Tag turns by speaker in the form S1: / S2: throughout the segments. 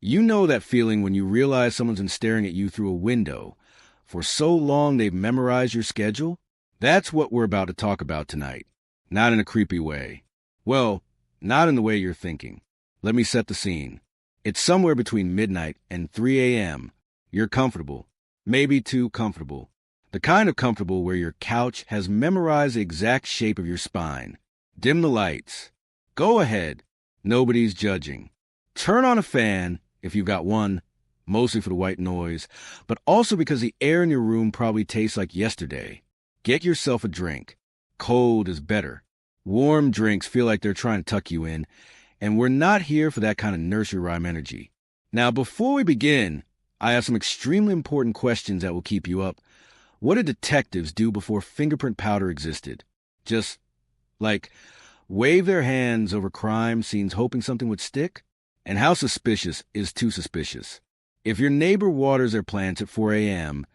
S1: You know that feeling when you realize someone's been staring at you through a window for so long they've memorized your schedule? That's what we're about to talk about tonight. Not in a creepy way. Well, not in the way you're thinking. Let me set the scene. It's somewhere between midnight and 3 a.m. You're comfortable. Maybe too comfortable. The kind of comfortable where your couch has memorized the exact shape of your spine. Dim the lights. Go ahead. Nobody's judging. Turn on a fan, if you've got one, mostly for the white noise, but also because the air in your room probably tastes like yesterday. Get yourself a drink. Cold is better. Warm drinks feel like they're trying to tuck you in, and we're not here for that kind of nursery rhyme energy. Now, before we begin, I have some extremely important questions that will keep you up. What did detectives do before fingerprint powder existed? Just, like, wave their hands over crime scenes hoping something would stick? And how suspicious is too suspicious? If your neighbor waters their plants at 4 a.m.,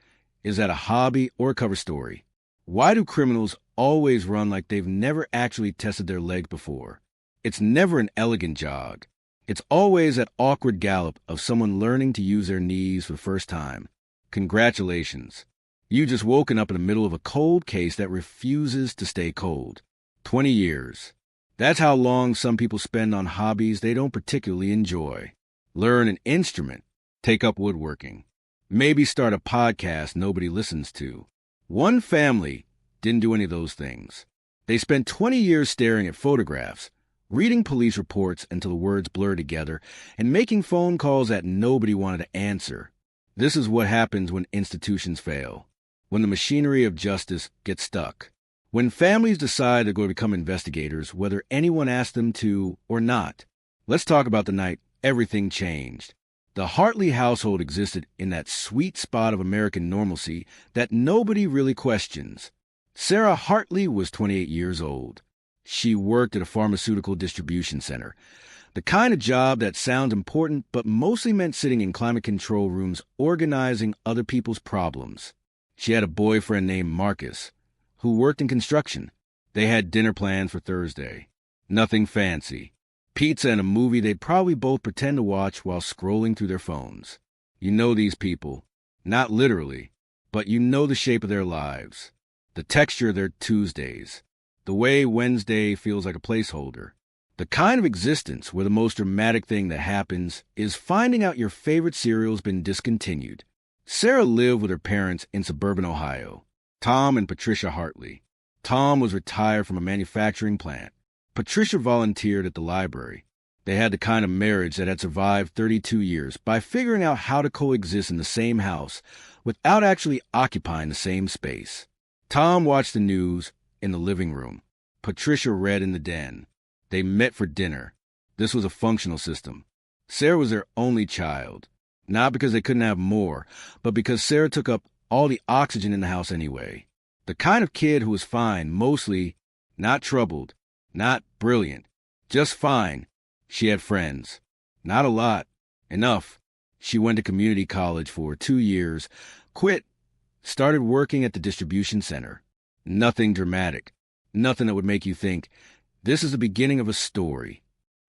S1: is that a hobby or a cover story? Why do criminals always run like they've never actually tested their legs before? It's never an elegant jog. It's always that awkward gallop of someone learning to use their knees for the first time. Congratulations. You just woken up in the middle of a cold case that refuses to stay cold. 20 years. That's how long some people spend on hobbies they don't particularly enjoy. Learn an instrument. Take up woodworking. Maybe start a podcast nobody listens to. One family didn't do any of those things. They spent 20 years staring at photographs, reading police reports until the words blur together, and making phone calls that nobody wanted to answer. This is what happens when institutions fail, when the machinery of justice gets stuck, when families decide they're going to become investigators, whether anyone asked them to or not. Let's talk about the night everything changed. The Hartley household existed in that sweet spot of American normalcy that nobody really questions. Sarah Hartley was 28 years old. She worked at a pharmaceutical distribution center, the kind of job that sounds important but mostly meant sitting in climate control rooms organizing other people's problems. She had a boyfriend named Marcus, who worked in construction. They had dinner planned for Thursday. Nothing fancy. Pizza and a movie they'd probably both pretend to watch while scrolling through their phones. You know these people. Not literally, but you know the shape of their lives, the texture of their Tuesdays, the way Wednesday feels like a placeholder. The kind of existence where the most dramatic thing that happens is finding out your favorite cereal's been discontinued. Sarah lived with her parents in suburban Ohio, Tom and Patricia Hartley. Tom was retired from a manufacturing plant. Patricia volunteered at the library. They had the kind of marriage that had survived 32 years by figuring out how to coexist in the same house without actually occupying the same space. Tom watched the news in the living room. Patricia read in the den. They met for dinner. This was a functional system. Sarah was their only child, not because they couldn't have more, but because Sarah took up all the oxygen in the house anyway. The kind of kid who was fine, mostly not troubled, not brilliant, just fine. She had friends. Not a lot. Enough. She went to community college for 2 years, quit, started working at the distribution center. Nothing dramatic. Nothing that would make you think, this is the beginning of a story.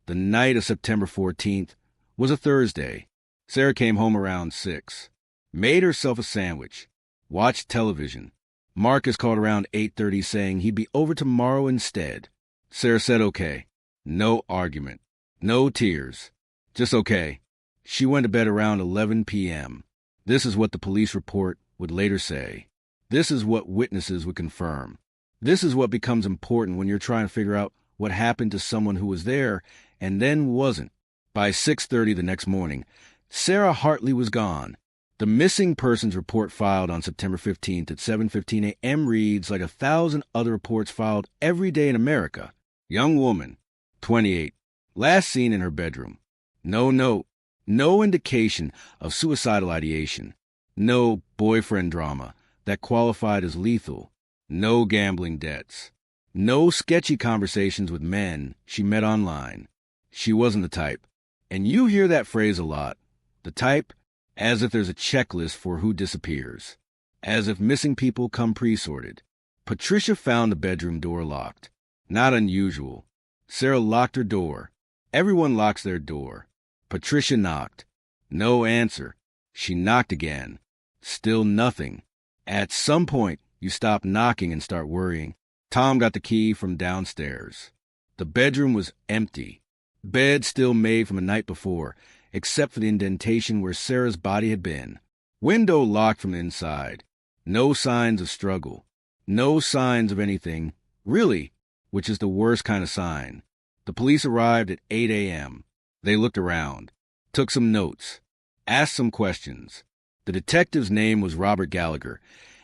S1: The night of September 14th was a Thursday. Sarah came home around 6, made herself a sandwich, watched television. Marcus called around 8:30 saying he'd be over tomorrow instead. Sarah said okay. No argument. No tears. Just okay. She went to bed around 11 p.m. This is what the police report would later say. This is what witnesses would confirm. This is what becomes important when you're trying to figure out what happened to someone who was there and then wasn't. By 6:30 the next morning, Sarah Hartley was gone. The missing persons report filed on September 15th at 7:15 a.m. reads like 1,000 other reports filed every day in America. Young woman, 28, last seen in her bedroom. No note, no indication of suicidal ideation, no boyfriend drama that qualified as lethal, no gambling debts, no sketchy conversations with men she met online. She wasn't the type, and you hear that phrase a lot, the type, as if there's a checklist for who disappears, as if missing people come pre-sorted. Patricia found the bedroom door locked. Not unusual. Sarah locked her door. Everyone locks their door. Patricia knocked. No answer. She knocked again. Still nothing. At some point, you stop knocking and start worrying. Tom got the key from downstairs. The bedroom was empty. Bed still made from the night before, except for the indentation where Sarah's body had been. Window locked from the inside. No signs of struggle. No signs of anything, really, which is the worst kind of sign. The police arrived at 8 a.m. They looked around, took some notes, asked some questions. The detective's name was Robert Gallagher,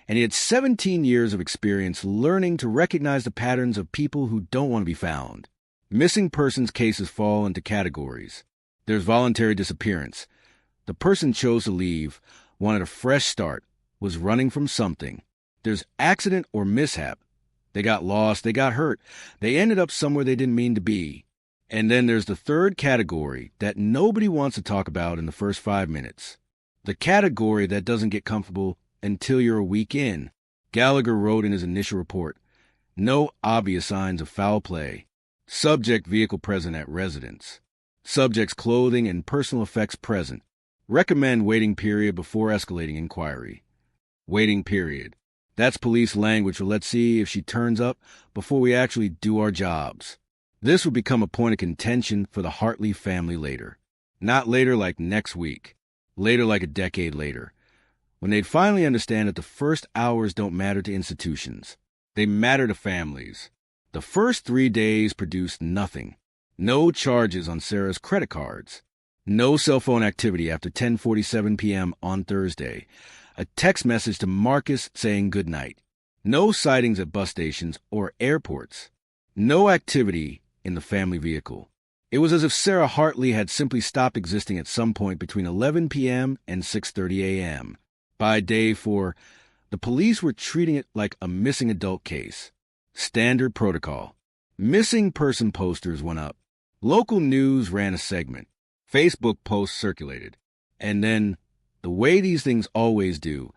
S1: and he had 17 years of experience learning to recognize the patterns of people who don't want to be found. Missing persons cases fall into categories. There's voluntary disappearance. The person chose to leave, wanted a fresh start, was running from something. There's accident or mishap. They got lost, they got hurt, they ended up somewhere they didn't mean to be. And then there's the third category that nobody wants to talk about in the first 5 minutes. The category that doesn't get comfortable until you're a week in. Gallagher wrote in his initial report, no obvious signs of foul play. Subject vehicle present at residence. Subject's clothing and personal effects present. Recommend waiting period before escalating inquiry. Waiting period. That's police language for let's see if she turns up before we actually do our jobs. This would become a point of contention for the Hartley family later. Not later like next week. Later like a decade later. When they'd finally understand that the first hours don't matter to institutions. They matter to families. The first 3 days produced nothing. No charges on Sarah's credit cards. No cell phone activity after 10:47 p.m. on Thursday. A text message to Marcus saying goodnight. No sightings at bus stations or airports. No activity in the family vehicle. It was as if Sarah Hartley had simply stopped existing at some point between 11 p.m. and 6:30 a.m. By day 4, the police were treating it like a missing adult case. Standard protocol. Missing person posters went up. Local news ran a segment. Facebook posts circulated. And then, the way these things always do,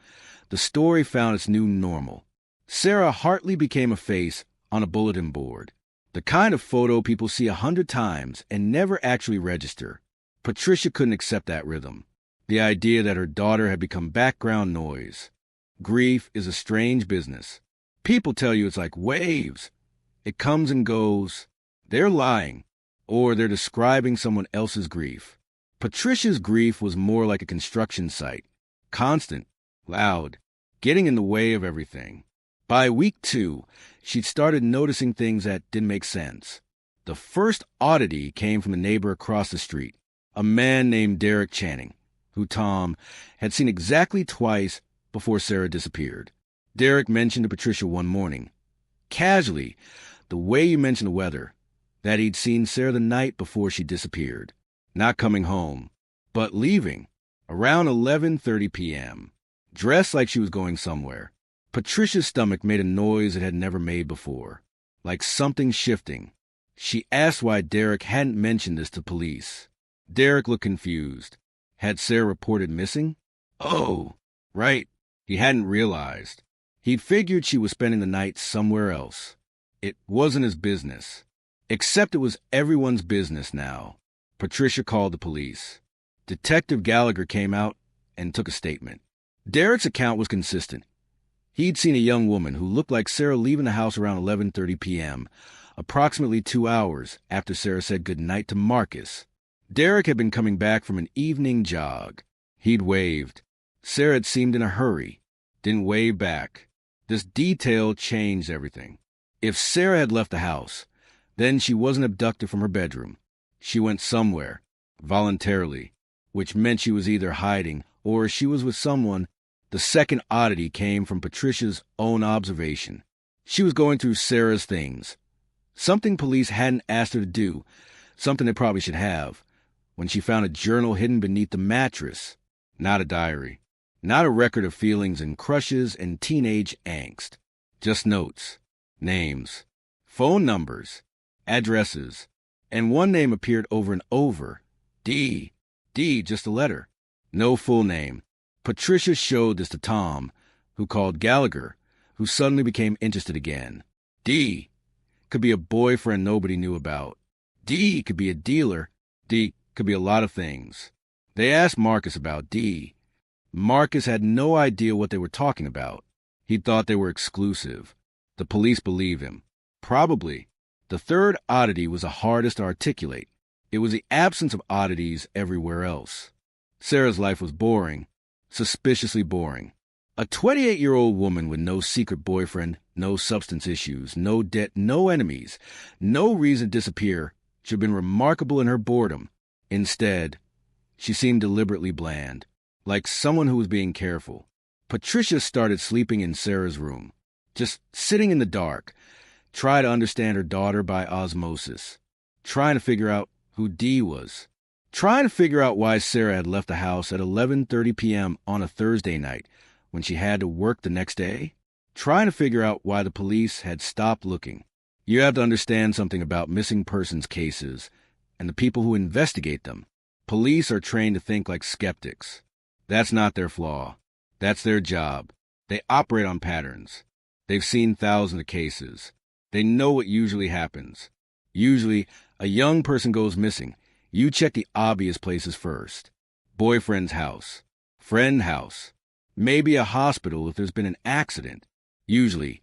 S1: the story found its new normal. Sarah Hartley became a face on a bulletin board. The kind of photo people see 100 times and never actually register. Patricia couldn't accept that rhythm. The idea that her daughter had become background noise. Grief is a strange business. People tell you it's like waves. It comes and goes. They're lying, or they're describing someone else's grief. Patricia's grief was more like a construction site. Constant, loud, getting in the way of everything. By week 2, she'd started noticing things that didn't make sense. The first oddity came from a neighbor across the street, a man named Derek Channing, who Tom had seen exactly twice before Sarah disappeared. Derek mentioned to Patricia one morning, casually, the way you mentioned the weather, that he'd seen Sarah the night before she disappeared. Not coming home, but leaving, around 11:30 p.m., dressed like she was going somewhere. Patricia's stomach made a noise it had never made before, like something shifting. She asked why Derek hadn't mentioned this to police. Derek looked confused. Had Sarah reported missing? Oh, right, he hadn't realized. He'd figured she was spending the night somewhere else. It wasn't his business. Except it was everyone's business now. Patricia called the police. Detective Gallagher came out and took a statement. Derek's account was consistent. He'd seen a young woman who looked like Sarah leaving the house around 11:30 p.m., approximately 2 hours after Sarah said goodnight to Marcus. Derek had been coming back from an evening jog. He'd waved. Sarah had seemed in a hurry, didn't wave back. This detail changed everything. If Sarah had left the house, then she wasn't abducted from her bedroom. She went somewhere, voluntarily, which meant she was either hiding or she was with someone. The second oddity came from Patricia's own observation. She was going through Sarah's things. Something police hadn't asked her to do, something they probably should have, when she found a journal hidden beneath the mattress. Not a diary. Not a record of feelings and crushes and teenage angst. Just notes, names, phone numbers, addresses, and one name appeared over and over. D, just a letter. No full name. Patricia showed this to Tom, who called Gallagher, who suddenly became interested again. D could be a boyfriend nobody knew about. D could be a dealer. D could be a lot of things. They asked Marcus about Dee. Marcus had no idea what they were talking about. He thought they were exclusive. The police believed him. Probably. The third oddity was the hardest to articulate. It was the absence of oddities everywhere else. Sarah's life was boring, suspiciously boring. A 28-year-old woman with no secret boyfriend, no substance issues, no debt, no enemies, no reason to disappear should have been remarkable in her boredom. Instead, she seemed deliberately bland, like someone who was being careful. Patricia started sleeping in Sarah's room, just sitting in the dark, trying to understand her daughter by osmosis, trying to figure out who Dee was, trying to figure out why Sarah had left the house at 11:30 p.m. on a Thursday night when she had to work the next day, trying to figure out why the police had stopped looking. You have to understand something about missing persons cases and the people who investigate them. Police are trained to think like skeptics. That's not their flaw. That's their job. They operate on patterns. They've seen thousands of cases. They know what usually happens. Usually, a young person goes missing. You check the obvious places first. Boyfriend's house. Friend house. Maybe a hospital if there's been an accident. Usually,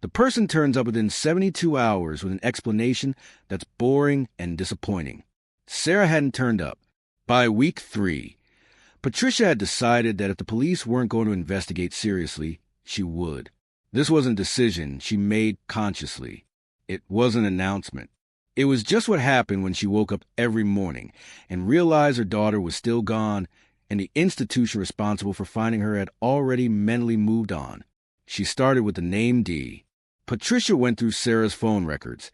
S1: the person turns up within 72 hours with an explanation that's boring and disappointing. Sarah hadn't turned up. By week 3, Patricia had decided that if the police weren't going to investigate seriously, she would. This wasn't a decision she made consciously. It was an announcement. It was just what happened when she woke up every morning and realized her daughter was still gone and the institution responsible for finding her had already mentally moved on. She started with the name Dee. Patricia went through Sarah's phone records,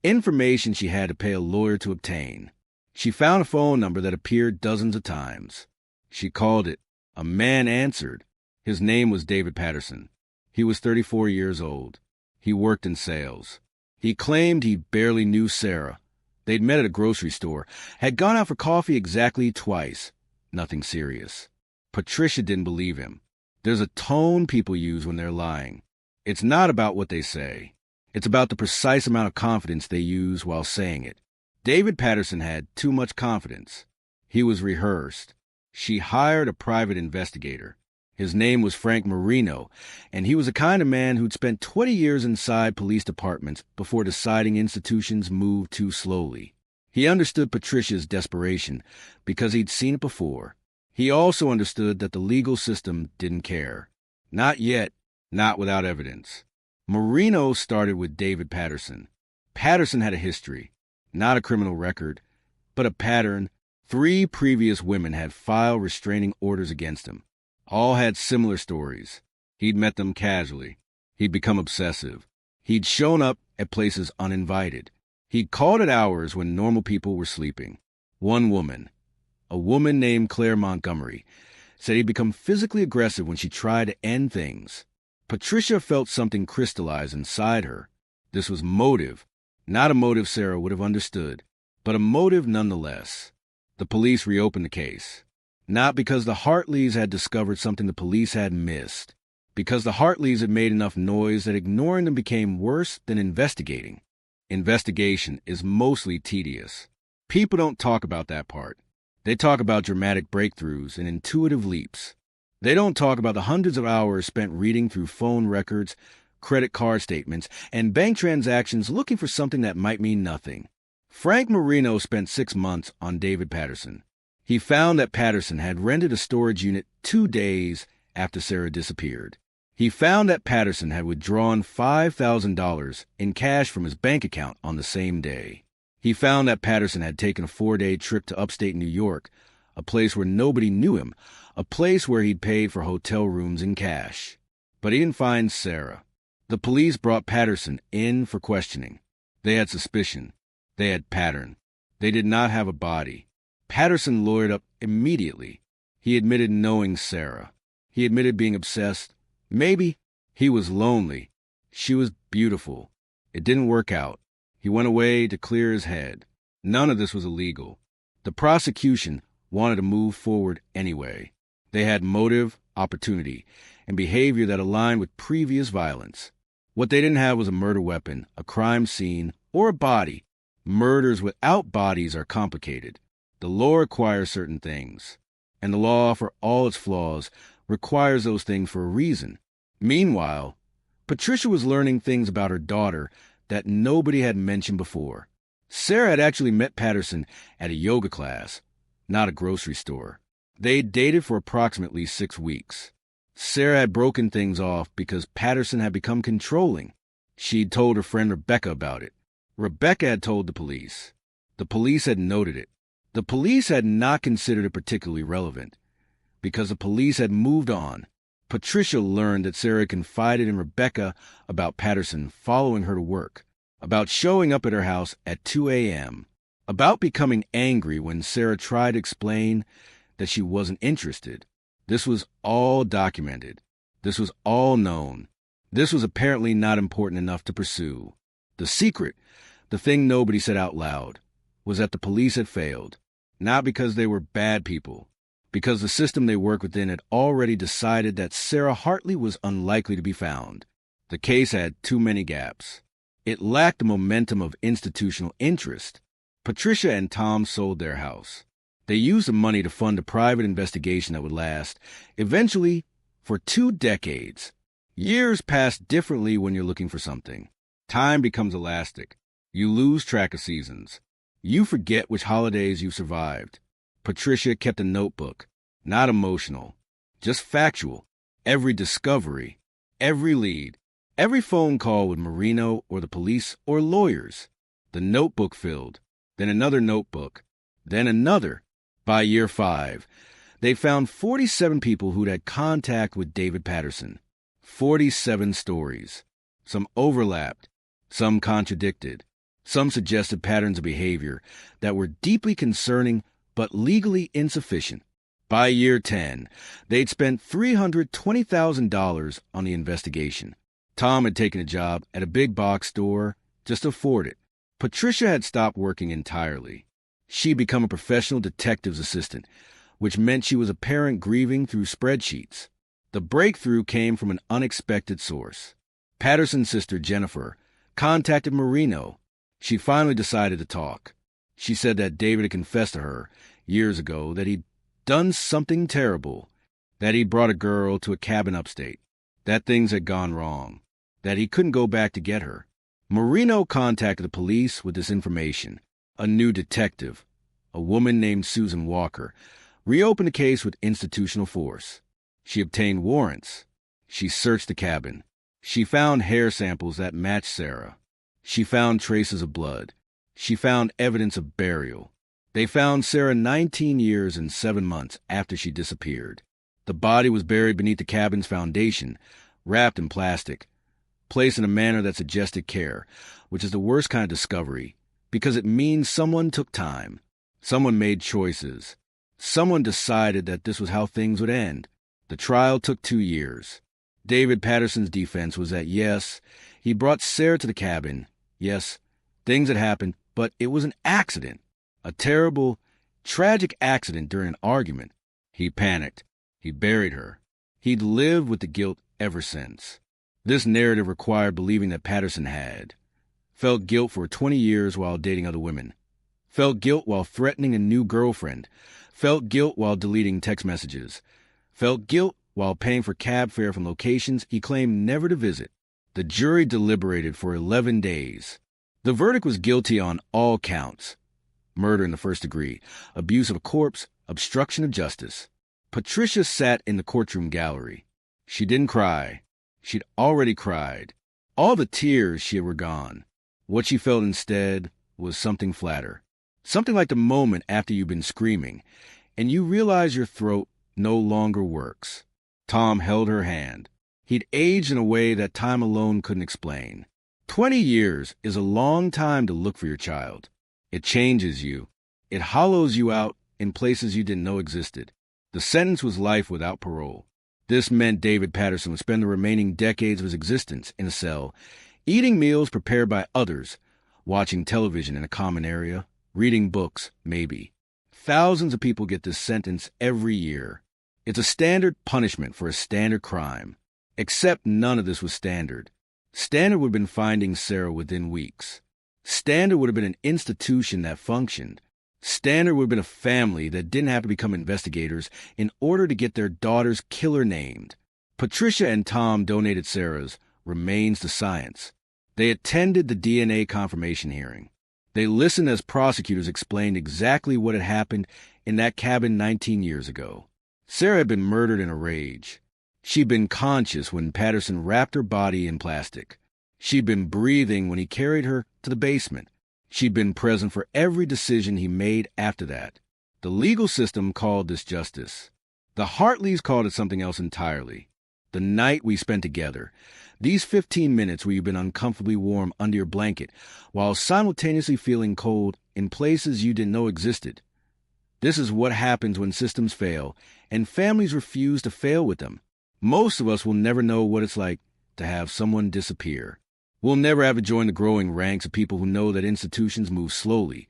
S1: information she had to pay a lawyer to obtain. She found a phone number that appeared dozens of times. She called it. A man answered. His name was David Patterson. He was 34 years old. He worked in sales. He claimed he barely knew Sarah. They'd met at a grocery store, had gone out for coffee exactly twice. Nothing serious. Patricia didn't believe him. There's a tone people use when they're lying. It's not about what they say. It's about the precise amount of confidence they use while saying it. David Patterson had too much confidence. He was rehearsed. She hired a private investigator. His name was Frank Marino, and he was the kind of man who'd spent 20 years inside police departments before deciding institutions moved too slowly. He understood Patricia's desperation because he'd seen it before. He also understood that the legal system didn't care. Not yet, not without evidence. Marino started with David Patterson. Patterson had a history, not a criminal record, but a pattern. 3 previous women had filed restraining orders against him. All had similar stories. He'd met them casually. He'd become obsessive. He'd shown up at places uninvited. He'd called at hours when normal people were sleeping. One woman, a woman named Claire Montgomery, said he'd become physically aggressive when she tried to end things. Patricia felt something crystallize inside her. This was motive, not a motive Sarah would have understood, but a motive nonetheless. The police reopened the case. Not because the Hartleys had discovered something the police had missed. Because the Hartleys had made enough noise that ignoring them became worse than investigating. Investigation is mostly tedious. People don't talk about that part. They talk about dramatic breakthroughs and intuitive leaps. They don't talk about the hundreds of hours spent reading through phone records, credit card statements, and bank transactions looking for something that might mean nothing. Frank Marino spent 6 months on David Patterson. He found that Patterson had rented a storage unit 2 days after Sarah disappeared. He found that Patterson had withdrawn $5,000 in cash from his bank account on the same day. He found that Patterson had taken a 4-day trip to upstate New York, a place where nobody knew him, a place where he'd paid for hotel rooms in cash. But he didn't find Sarah. The police brought Patterson in for questioning. They had suspicion. They had pattern. They did not have a body. Patterson lawyered up immediately. He admitted knowing Sarah. He admitted being obsessed. Maybe he was lonely. She was beautiful. It didn't work out. He went away to clear his head. None of this was illegal. The prosecution wanted to move forward anyway. They had motive, opportunity, and behavior that aligned with previous violence. What they didn't have was a murder weapon, a crime scene, or a body. Murders without bodies are complicated. The law requires certain things. And the law, for all its flaws, requires those things for a reason. Meanwhile, Patricia was learning things about her daughter that nobody had mentioned before. Sarah had actually met Patterson at a yoga class, not a grocery store. They dated for approximately 6 weeks. Sarah had broken things off because Patterson had become controlling. She'd told her friend Rebecca about it. Rebecca had told the police. The police had noted it. The police had not considered it particularly relevant, because the police had moved on. Patricia learned that Sarah confided in Rebecca about Patterson following her to work, about showing up at her house at 2 a.m., about becoming angry when Sarah tried to explain that she wasn't interested. This was all documented. This was all known. This was apparently not important enough to pursue. The secret, the thing nobody said out loud, was that the police had failed, not because they were bad people, because the system they worked within had already decided that Sarah Hartley was unlikely to be found. The case had too many gaps. It lacked the momentum of institutional interest. Patricia and Tom sold their house. They used the money to fund a private investigation that would last, eventually, for 2 decades. Years pass differently when you're looking for something. Time becomes elastic. You lose track of seasons. You forget which holidays you survived. Patricia kept a notebook, not emotional, just factual. Every discovery, every lead, every phone call with Marino or the police or lawyers. The notebook filled, then another notebook, then another. By year 5, they found 47 people who'd had contact with David Patterson. 47 stories. Some overlapped, some contradicted, some suggested patterns of behavior that were deeply concerning but legally insufficient. By year 10, they'd spent $320,000 on the investigation. Tom had taken a job at a big box store just to afford it. Patricia had stopped working entirely. She'd become a professional detective's assistant, which meant she was a parent grieving through spreadsheets. The breakthrough came from an unexpected source. Patterson's sister, Jennifer, contacted Marino. She finally decided to talk. She said that David had confessed to her, years ago, that he'd done something terrible, that he'd brought a girl to a cabin upstate, that things had gone wrong, that he couldn't go back to get her. Marino contacted the police with this information. A new detective, a woman named Susan Walker, reopened the case with institutional force. She obtained warrants. She searched the cabin. She found hair samples that matched Sarah. She found traces of blood. She found evidence of burial. They found Sarah 19 years and 7 months after she disappeared. The body was buried beneath the cabin's foundation, wrapped in plastic, placed in a manner that suggested care, which is the worst kind of discovery, because it means someone took time. Someone made choices. Someone decided that this was how things would end. The trial took 2 years. David Patterson's defense was that, yes, he brought Sarah to the cabin. Yes, things had happened, but it was an accident. A terrible, tragic accident during an argument. He panicked. He buried her. He'd lived with the guilt ever since. This narrative required believing that Patterson had felt guilt for 20 years while dating other women, felt guilt while threatening a new girlfriend, felt guilt while deleting text messages, felt guilt while paying for cab fare from locations he claimed never to visit. The jury deliberated for 11 days. The verdict was guilty on all counts: murder in the first degree, abuse of a corpse, obstruction of justice. Patricia sat in the courtroom gallery. She didn't cry. She'd already cried. All the tears were gone. What she felt instead was something flatter. Something like the moment after you've been screaming, and you realize your throat no longer works. Tom held her hand. He'd aged in a way that time alone couldn't explain. 20 years is a long time to look for your child. It changes you. It hollows you out in places you didn't know existed. The sentence was life without parole. This meant David Patterson would spend the remaining decades of his existence in a cell, eating meals prepared by others, watching television in a common area, reading books, maybe. Thousands of people get this sentence every year. It's a standard punishment for a standard crime. Except none of this was standard. Standard would have been finding Sarah within weeks. Standard would have been an institution that functioned. Standard would have been a family that didn't have to become investigators in order to get their daughter's killer named. Patricia and Tom donated Sarah's remains to science. They attended the DNA confirmation hearing. They listened as prosecutors explained exactly what had happened in that cabin 19 years ago. Sarah had been murdered in a rage. She'd been conscious when Patterson wrapped her body in plastic. She'd been breathing when he carried her to the basement. She'd been present for every decision he made after that. The legal system called this justice. The Hartleys called it something else entirely. The night we spent together, these 15 minutes where you've been uncomfortably warm under your blanket while simultaneously feeling cold in places you didn't know existed. This is what happens when systems fail and families refuse to fail with them. Most of us will never know what it's like to have someone disappear. We'll never have to join the growing ranks of people who know that institutions move slowly,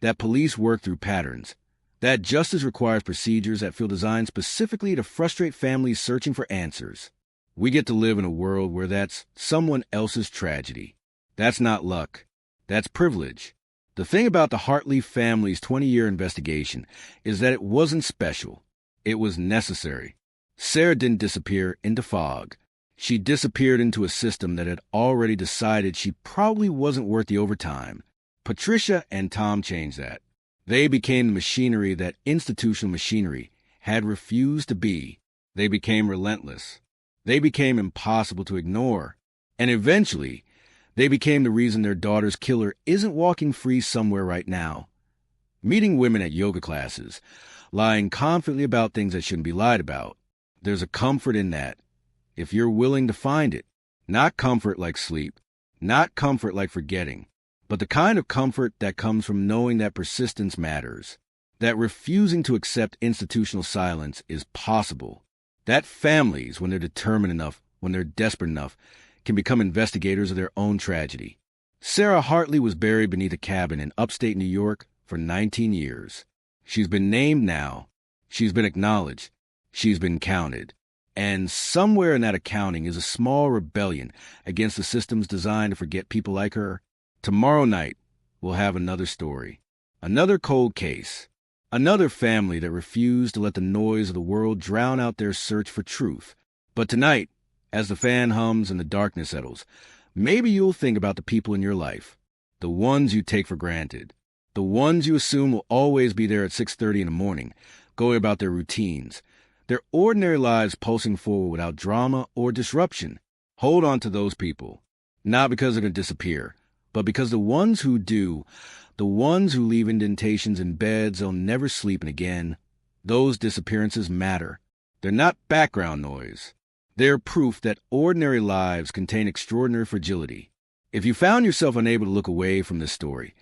S1: that police work through patterns, that justice requires procedures that feel designed specifically to frustrate families searching for answers. We get to live in a world where that's someone else's tragedy. That's not luck. That's privilege. The thing about the Hartley family's 20-year investigation is that it wasn't special. It was necessary. Sarah didn't disappear into fog. She disappeared into a system that had already decided she probably wasn't worth the overtime. Patricia and Tom changed that. They became the machinery that institutional machinery had refused to be. They became relentless. They became impossible to ignore. And eventually, they became the reason their daughter's killer isn't walking free somewhere right now. Meeting women at yoga classes, lying confidently about things that shouldn't be lied about. There's a comfort in that, if you're willing to find it. Not comfort like sleep, not comfort like forgetting, but the kind of comfort that comes from knowing that persistence matters, that refusing to accept institutional silence is possible, that families, when they're determined enough, when they're desperate enough, can become investigators of their own tragedy. Sarah Hartley was buried beneath a cabin in upstate New York for 19 years. She's been named now. She's been acknowledged. She's been counted. And somewhere in that accounting is a small rebellion against the systems designed to forget people like her. Tomorrow night, we'll have another story. Another cold case. Another family that refused to let the noise of the world drown out their search for truth. But tonight, as the fan hums and the darkness settles, maybe you'll think about the people in your life. The ones you take for granted. The ones you assume will always be there at 6:30 in the morning, going about their routines. Their ordinary lives pulsing forward without drama or disruption. Hold on to those people. Not because they're going to disappear, but because the ones who do, the ones who leave indentations in beds they'll never sleep in again, those disappearances matter. They're not background noise. They're proof that ordinary lives contain extraordinary fragility. If you found yourself unable to look away from this story,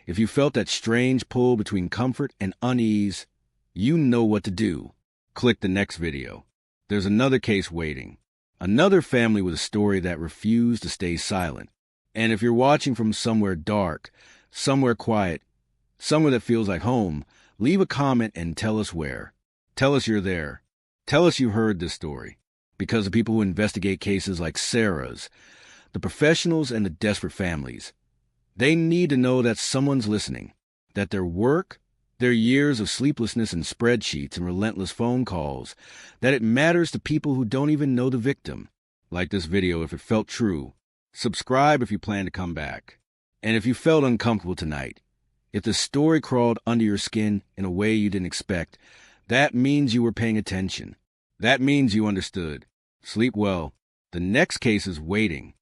S1: if you felt that strange pull between comfort and unease, you know what to do. Click the next video. There's another case waiting. Another family with a story that refused to stay silent. And if you're watching from somewhere dark, somewhere quiet, somewhere that feels like home, leave a comment and tell us where. Tell us you're there. Tell us you heard this story. Because the people who investigate cases like Sarah's, the professionals and the desperate families, they need to know that someone's listening, that their work, their years of sleeplessness and spreadsheets and relentless phone calls, that it matters to people who don't even know the victim. Like this video if it felt true. Subscribe if you plan to come back. And if you felt uncomfortable tonight, if the story crawled under your skin in a way you didn't expect, that means you were paying attention. That means you understood. Sleep well. The next case is waiting.